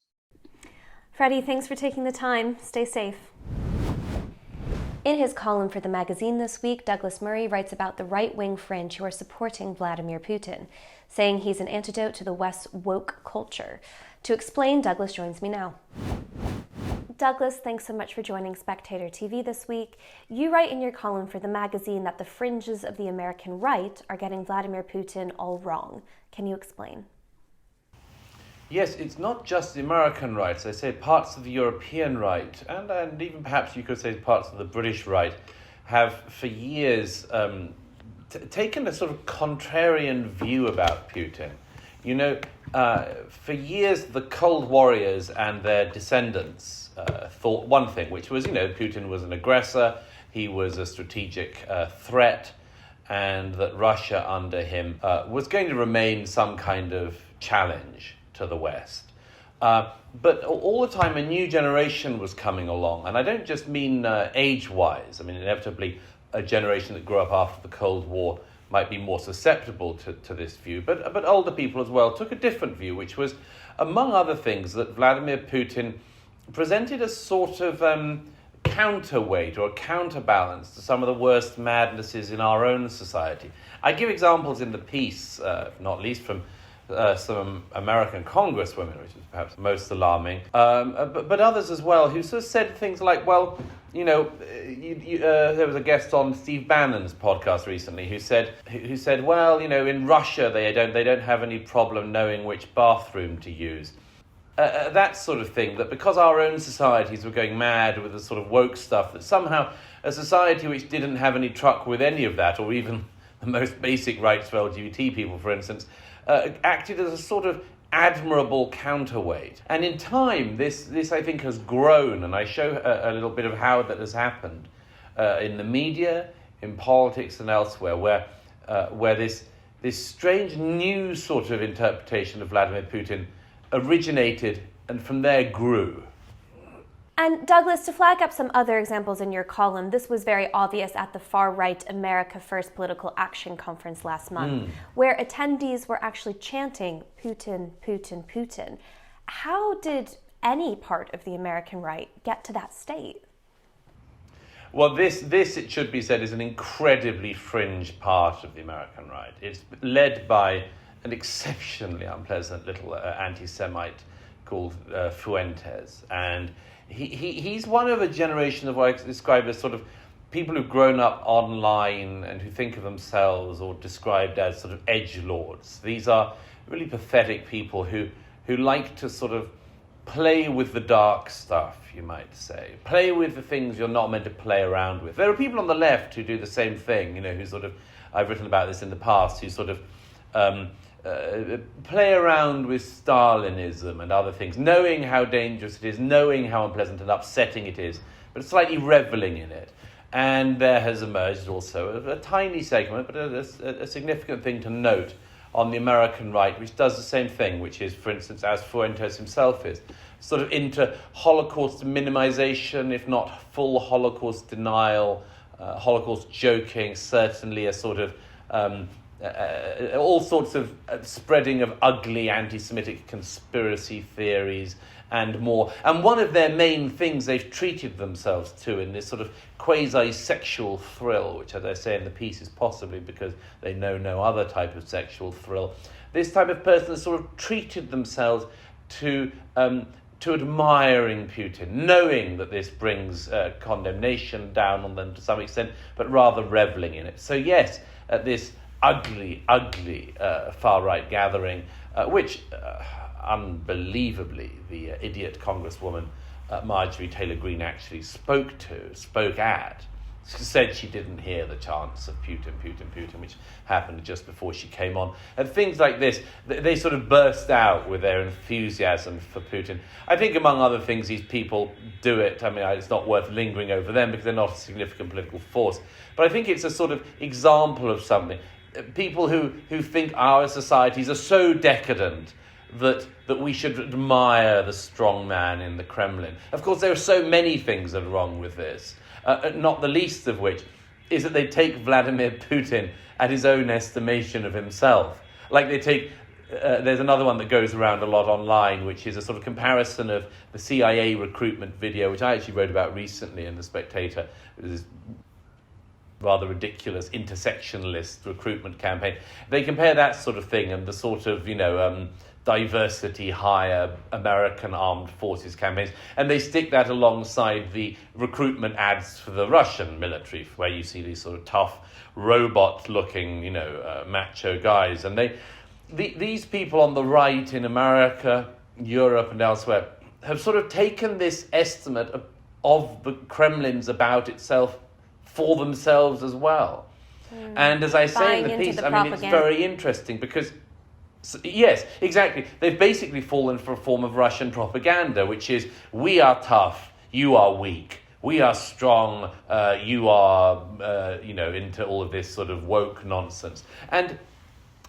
Freddy, thanks for taking the time. Stay safe. In his column for the magazine this week, Douglas Murray writes about the right-wing fringe who are supporting Vladimir Putin, saying he's an antidote to the West's woke culture. To explain, Douglas joins me now. Douglas, thanks so much for joining Spectator TV this week. You write in your column for the magazine that the fringes of the American right are getting Vladimir Putin all wrong. Can you explain? Yes, it's not just the American right. I say parts of the European right, and even perhaps you could say parts of the British right, have for years taken a sort of contrarian view about Putin. For years the Cold Warriors and their descendants thought one thing, which was, Putin was an aggressor, he was a strategic threat, and that Russia under him was going to remain some kind of challenge to the West. But all the time a new generation was coming along, and I don't just mean age-wise. I mean, inevitably a generation that grew up after the Cold War might be more susceptible to this view, but older people as well took a different view, which was, among other things, that Vladimir Putin presented a sort of counterweight or a counterbalance to some of the worst madnesses in our own society. I give examples in the piece, not least from some American congresswomen, which is perhaps most alarming, but others as well, who sort of said things like, well, there was a guest on Steve Bannon's podcast recently who said, well, in Russia they don't have any problem knowing which bathroom to use. That sort of thing, that because our own societies were going mad with the sort of woke stuff, that somehow a society which didn't have any truck with any of that, or even the most basic rights for LGBT people, for instance, acted as a sort of admirable counterweight. And in time, this I think has grown, and I show a little bit of how that has happened in the media, in politics, and elsewhere, where this strange new sort of interpretation of Vladimir Putin originated and from there grew. And Douglas, to flag up some other examples in your column, this was very obvious at the far-right America First Political Action Conference last month, where attendees were actually chanting, Putin, Putin, Putin. How did any part of the American right get to that state? Well, this, it should be said, is an incredibly fringe part of the American right. It's led by an exceptionally unpleasant little anti-Semite called Fuentes. And he's one of a generation of what I describe as sort of people who've grown up online and who think of themselves or described as sort of edgelords. These are really pathetic people who like to sort of play with the dark stuff, you might say. Play with the things you're not meant to play around with. There are people on the left who do the same thing, who sort of, I've written about this in the past, who sort of play around with Stalinism and other things, knowing how dangerous it is, knowing how unpleasant and upsetting it is, but slightly reveling in it. And there has emerged also a tiny segment, but a significant thing to note on the American right, which does the same thing, which is, for instance, as Fuentes himself is, sort of into Holocaust minimization, if not full Holocaust denial, Holocaust joking, certainly a sort of all sorts of spreading of ugly anti-Semitic conspiracy theories and more. And one of their main things they've treated themselves to in this sort of quasi-sexual thrill, which, as I say in the piece, is possibly because they know no other type of sexual thrill. This type of person has sort of treated themselves to admiring Putin, knowing that this brings condemnation down on them to some extent, but rather reveling in it. So yes, at this ugly far-right gathering, which unbelievably the idiot Congresswoman Marjorie Taylor Greene actually spoke at. She said she didn't hear the chants of Putin, Putin, Putin, which happened just before she came on. And things like this, they sort of burst out with their enthusiasm for Putin. I think, among other things, these people do it. I mean, it's not worth lingering over them because they're not a significant political force. But I think it's a sort of example of something. People who think our societies are so decadent that we should admire the strong man in the Kremlin. Of course, there are so many things that are wrong with this, not the least of which is that they take Vladimir Putin at his own estimation of himself. Like they take, there's another one that goes around a lot online, which is a sort of comparison of the CIA recruitment video, which I actually wrote about recently in the Spectator. It was rather ridiculous intersectionalist recruitment campaign. They compare that sort of thing and the sort of, diversity hire American armed forces campaigns, and they stick that alongside the recruitment ads for the Russian military, where you see these sort of tough, robot-looking, macho guys. And these people on the right in America, Europe, and elsewhere have sort of taken this estimate of the Kremlin's about itself for themselves as well. And as I say in the piece, it's very interesting because, yes, exactly, they've basically fallen for a form of Russian propaganda, which is, we are tough, you are weak. We are strong, you are, into all of this sort of woke nonsense. And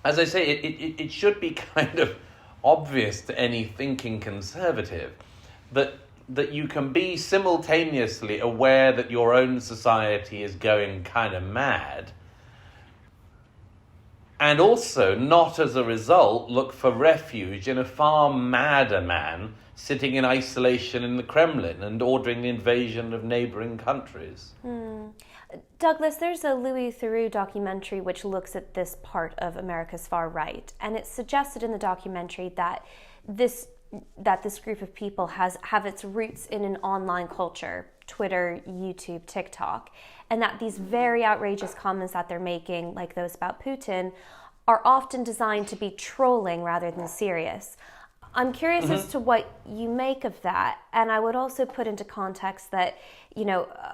as I say, it should be kind of obvious to any thinking conservative that you can be simultaneously aware that your own society is going kind of mad, and also not as a result look for refuge in a far madder man sitting in isolation in the Kremlin and ordering the invasion of neighboring countries. Douglas, there's a Louis Theroux documentary which looks at this part of America's far right, and it's suggested in the documentary that this group of people have its roots in an online culture, Twitter, YouTube, TikTok, and that these very outrageous comments that they're making, like those about Putin, are often designed to be trolling rather than serious. I'm curious as to what you make of that. And I would also put into context that,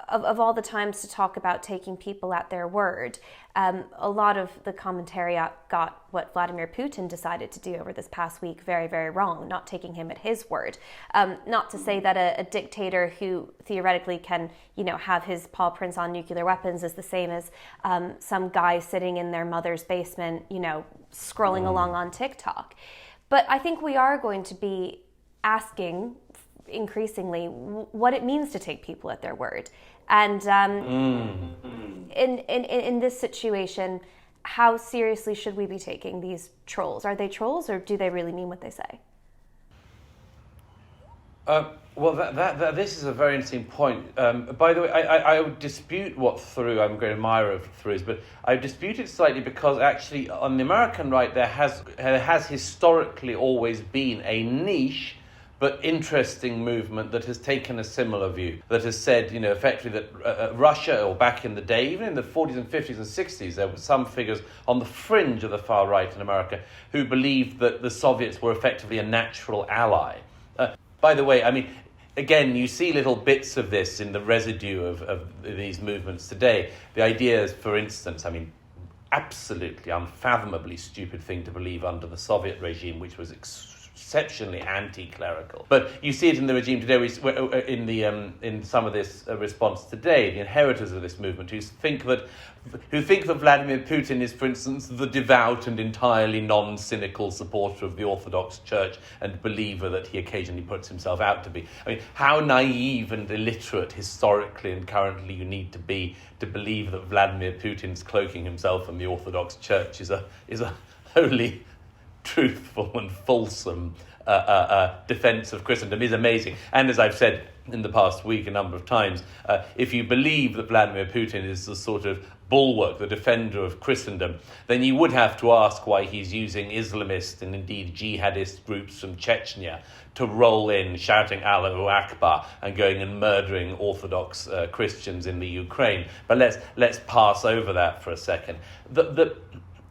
of all the times to talk about taking people at their word, a lot of the commentary got what Vladimir Putin decided to do over this past week very, very wrong, not taking him at his word. Not to say that a dictator who theoretically can, have his paw prints on nuclear weapons is the same as some guy sitting in their mother's basement, scrolling along on TikTok. But I think we are going to be asking increasingly what it means to take people at their word. And in this situation, how seriously should we be taking these trolls? Are they trolls, or do they really mean what they say? Well, this is a very interesting point. By the way, I would dispute what Through, I'm a great admirer of Through's, but I dispute it slightly because actually on the American right there has historically always been a niche but interesting movement that has taken a similar view, that has said, effectively that Russia, or back in the day, even in the 40s and 50s and 60s, there were some figures on the fringe of the far right in America who believed that the Soviets were effectively a natural ally. By the way, again, you see little bits of this in the residue of these movements today. The ideas, for instance, absolutely unfathomably stupid thing to believe under the Soviet regime, which was exceptionally anti-clerical. But you see it in the regime today, in some of this response today, the inheritors of this movement who think that Vladimir Putin is, for instance, the devout and entirely non-cynical supporter of the Orthodox Church and believer that he occasionally puts himself out to be. How naive and illiterate historically and currently you need to be to believe that Vladimir Putin's cloaking himself in the Orthodox Church is a wholly truthful and fulsome defense of Christendom is amazing. And as I've said in the past week a number of times, if you believe that Vladimir Putin is the sort of bulwark, the defender of Christendom, then you would have to ask why he's using Islamist and indeed jihadist groups from Chechnya to roll in shouting Allahu Akbar and going and murdering Orthodox Christians in the Ukraine. But let's pass over that for a second.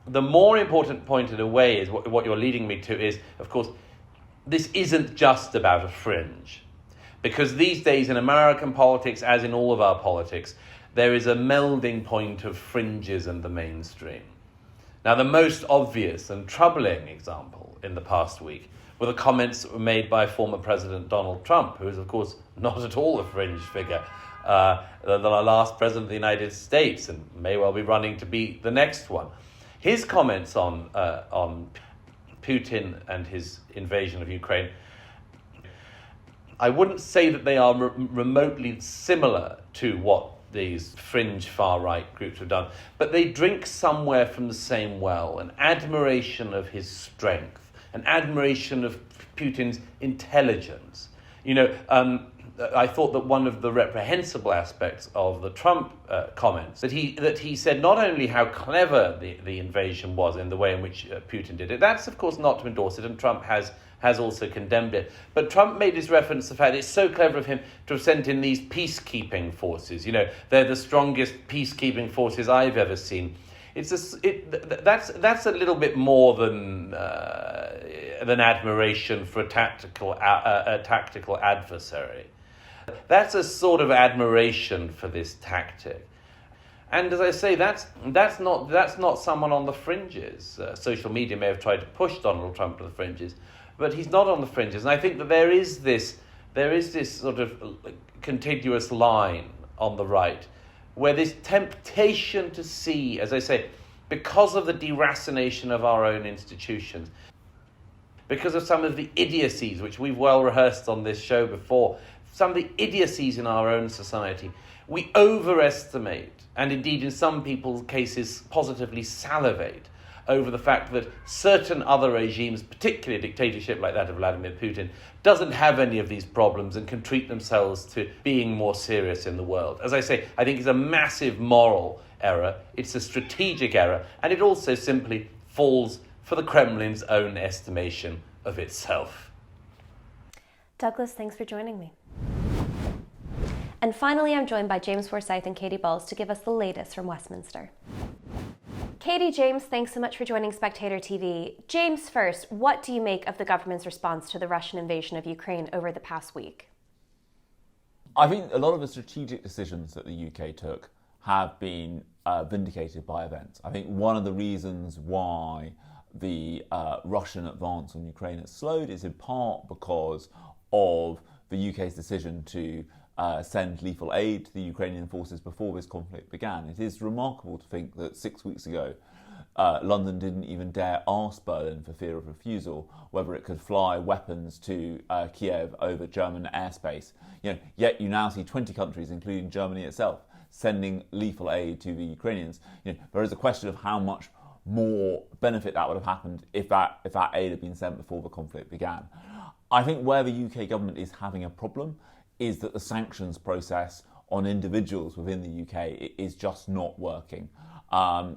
The more important point in a way is what you're leading me to is, of course, this isn't just about a fringe. Because these days in American politics, as in all of our politics, there is a melding point of fringes and the mainstream. Now, the most obvious and troubling example in the past week were the comments that were made by former President Donald Trump, who is, of course, not at all a fringe figure, the last president of the United States, and may well be running to be the next one. His comments on Putin and his invasion of Ukraine, I wouldn't say that they are remotely similar to what these fringe far-right groups have done, but they drink somewhere from the same well, an admiration of his strength, an admiration of Putin's intelligence. I thought that one of the reprehensible aspects of the Trump comments, that he said not only how clever the invasion was in the way in which Putin did it, that's of course not to endorse it, and Trump has also condemned it, but Trump made his reference to the fact it's so clever of him to have sent in these peacekeeping forces. They're the strongest peacekeeping forces I've ever seen. That's a little bit more than admiration for a tactical adversary. That's a sort of admiration for this tactic. And as I say, that's not someone on the fringes. Social media may have tried to push Donald Trump to the fringes, but he's not on the fringes. And I think that there is this sort of contiguous line on the right where this temptation to see, as I say, because of the deracination of our own institutions, because of some of the idiocies which we've well rehearsed on this show before, some of the idiocies in our own society, we overestimate, and indeed in some people's cases positively salivate, over the fact that certain other regimes, particularly a dictatorship like that of Vladimir Putin, doesn't have any of these problems and can treat themselves to being more serious in the world. As I say, I think it's a massive moral error, it's a strategic error, and it also simply falls for the Kremlin's own estimation of itself. Douglas, thanks for joining me. And finally, I'm joined by James Forsyth and Katy Balls to give us the latest from Westminster. Katy, James, thanks so much for joining Spectator TV. James, first, what do you make of the government's response to the Russian invasion of Ukraine over the past week? I think a lot of the strategic decisions that the UK took have been vindicated by events. I think one of the reasons why the Russian advance on Ukraine has slowed is in part because of the UK's decision to send lethal aid to the Ukrainian forces before this conflict began. It is remarkable to think that 6 weeks ago, London didn't even dare ask Berlin, for fear of refusal, whether it could fly weapons to Kiev over German airspace. Yet you now see 20 countries, including Germany itself, sending lethal aid to the Ukrainians. There is a question of how much more benefit that would have happened if that aid had been sent before the conflict began. I think where the UK government is having a problem is that the sanctions process on individuals within the UK is just not working.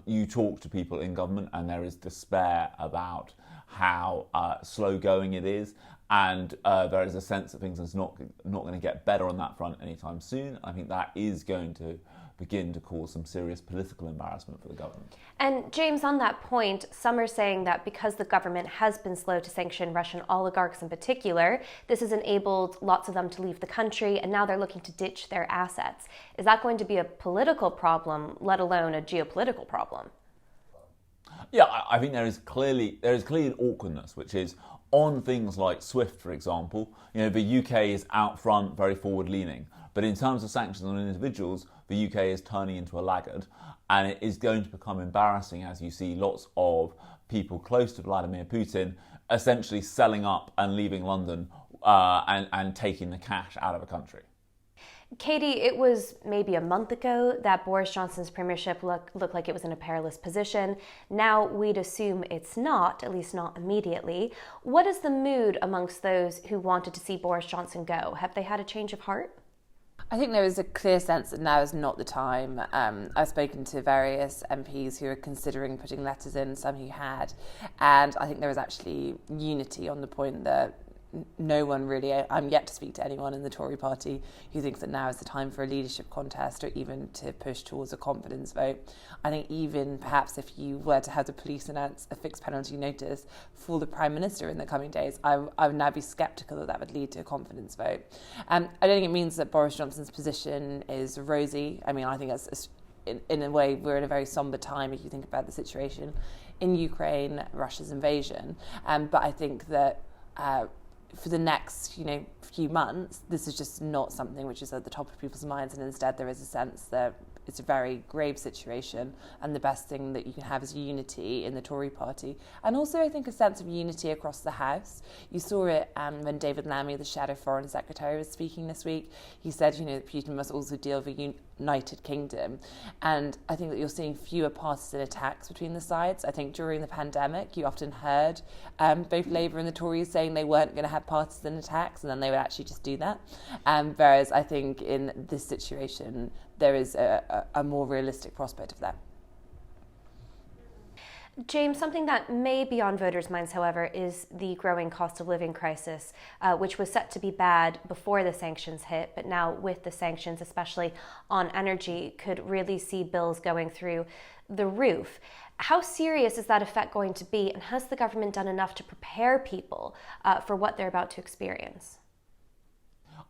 You talk to people in government and there is despair about how slow going it is, and there is a sense that things are not going to get better on that front anytime soon. I think that is going to begin to cause some serious political embarrassment for the government. And James, on that point, some are saying that because the government has been slow to sanction Russian oligarchs in particular, this has enabled lots of them to leave the country, and now they're looking to ditch their assets. Is that going to be a political problem, let alone a geopolitical problem? Yeah, I think there is clearly an awkwardness, which is on things like SWIFT, for example. The UK is out front, very forward-leaning, but in terms of sanctions on individuals, the UK is turning into a laggard, and it is going to become embarrassing as you see lots of people close to Vladimir Putin essentially selling up and leaving London and taking the cash out of the country. Katy, it was maybe a month ago that Boris Johnson's premiership looked like it was in a perilous position. Now we'd assume it's not, at least not immediately. What is the mood amongst those who wanted to see Boris Johnson go? Have they had a change of heart? I think there is a clear sense that now is not the time. I've spoken to various MPs who are considering putting letters in, some who had, and I think there is actually unity on the point that no one really, I'm yet to speak to anyone in the Tory party who thinks that now is the time for a leadership contest or even to push towards a confidence vote. I think even perhaps if you were to have the police announce a fixed penalty notice for the Prime Minister in the coming days, I would now be sceptical that would lead to a confidence vote. I don't think it means that Boris Johnson's position is rosy. I mean, I think that's in a way we're in a very sombre time if you think about the situation in Ukraine, Russia's invasion. But I think that for the next, few months, this is just not something which is at the top of people's minds, and instead there is a sense that it's a very grave situation, and the best thing that you can have is unity in the Tory party, and also I think a sense of unity across the House. You saw it when David Lammy, the Shadow Foreign Secretary, was speaking this week. He said, that Putin must also deal with a United Kingdom, and I think that you're seeing fewer partisan attacks between the sides. I think during the pandemic, you often heard both Labour and the Tories saying they weren't going to have partisan attacks, and then they would actually just do that. Whereas I think in this situation, there is a more realistic prospect of that. James, something that may be on voters' minds, however, is the growing cost of living crisis, which was set to be bad before the sanctions hit, but now with the sanctions, especially on energy, could really see bills going through the roof. How serious is that effect going to be, and has the government done enough to prepare people for what they're about to experience?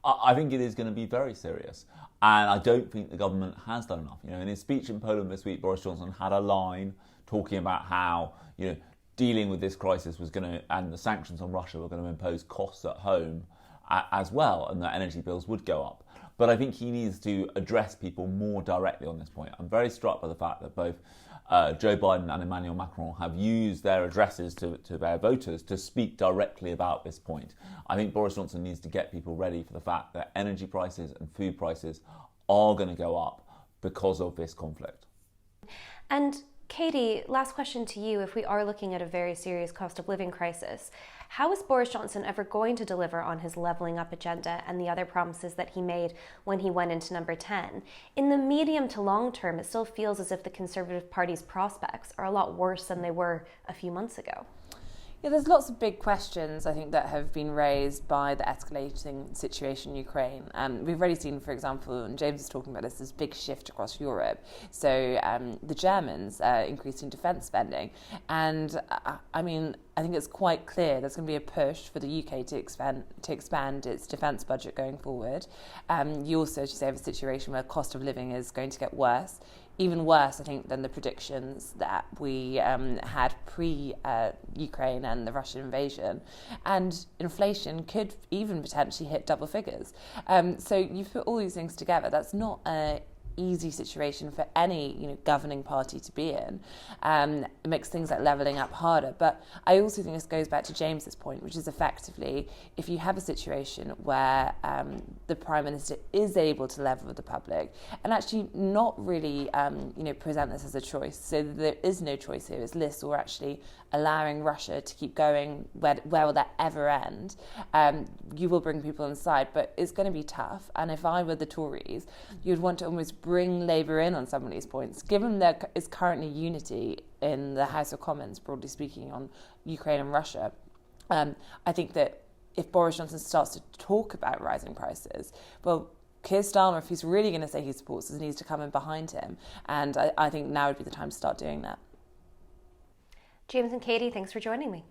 I think it is going to be very serious, and I don't think the government has done enough. In his speech in Poland this week, Boris Johnson had a line talking about how dealing with this crisis was going to, and the sanctions on Russia were going to impose costs at home as well, and that energy bills would go up. But I think he needs to address people more directly on this point. I'm very struck by the fact that both Joe Biden and Emmanuel Macron have used their addresses to their voters to speak directly about this point. I think Boris Johnson needs to get people ready for the fact that energy prices and food prices are going to go up because of this conflict. And Katy, last question to you. If we are looking at a very serious cost of living crisis, how is Boris Johnson ever going to deliver on his levelling up agenda and the other promises that he made when he went into number 10? In the medium to long term, it still feels as if the Conservative Party's prospects are a lot worse than they were a few months ago. Yeah, there's lots of big questions, I think, that have been raised by the escalating situation in Ukraine. We've already seen, for example, and James is talking about this big shift across Europe. So the Germans increasing defence spending. And I think it's quite clear there's going to be a push for the UK to expand its defence budget going forward. You also, as you say, have a situation where cost of living is going to get worse. Even worse, I think, than the predictions that we had pre-Ukraine and the Russian invasion. And inflation could even potentially hit double figures. So you put all these things together, that's not an easy situation for any governing party to be in. It makes things like levelling up harder. But I also think this goes back to James's point, which is effectively, if you have a situation where the Prime Minister is able to level with the public and actually not really present this as a choice, so that there is no choice here, it's this or actually allowing Russia to keep going, where will that ever end? You will bring people inside, but it's going to be tough. And if I were the Tories, you'd want to almost bring Labour in on some of these points. Given there is currently unity in the House of Commons, broadly speaking, on Ukraine and Russia, I think that if Boris Johnson starts to talk about rising prices, well, Keir Starmer, if he's really going to say he supports us, needs to come in behind him. And I think now would be the time to start doing that. James and Katie, thanks for joining me.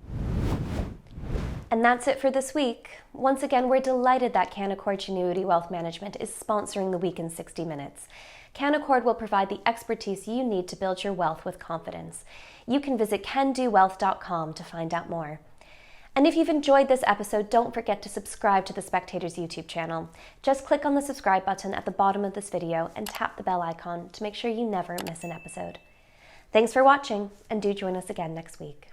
And that's it for this week. Once again, we're delighted that Canaccord Genuity Wealth Management is sponsoring the week in 60 minutes. Canaccord will provide the expertise you need to build your wealth with confidence. You can visit candowealth.com to find out more. And if you've enjoyed this episode, don't forget to subscribe to the Spectator's YouTube channel. Just click on the subscribe button at the bottom of this video and tap the bell icon to make sure you never miss an episode. Thanks for watching, and do join us again next week.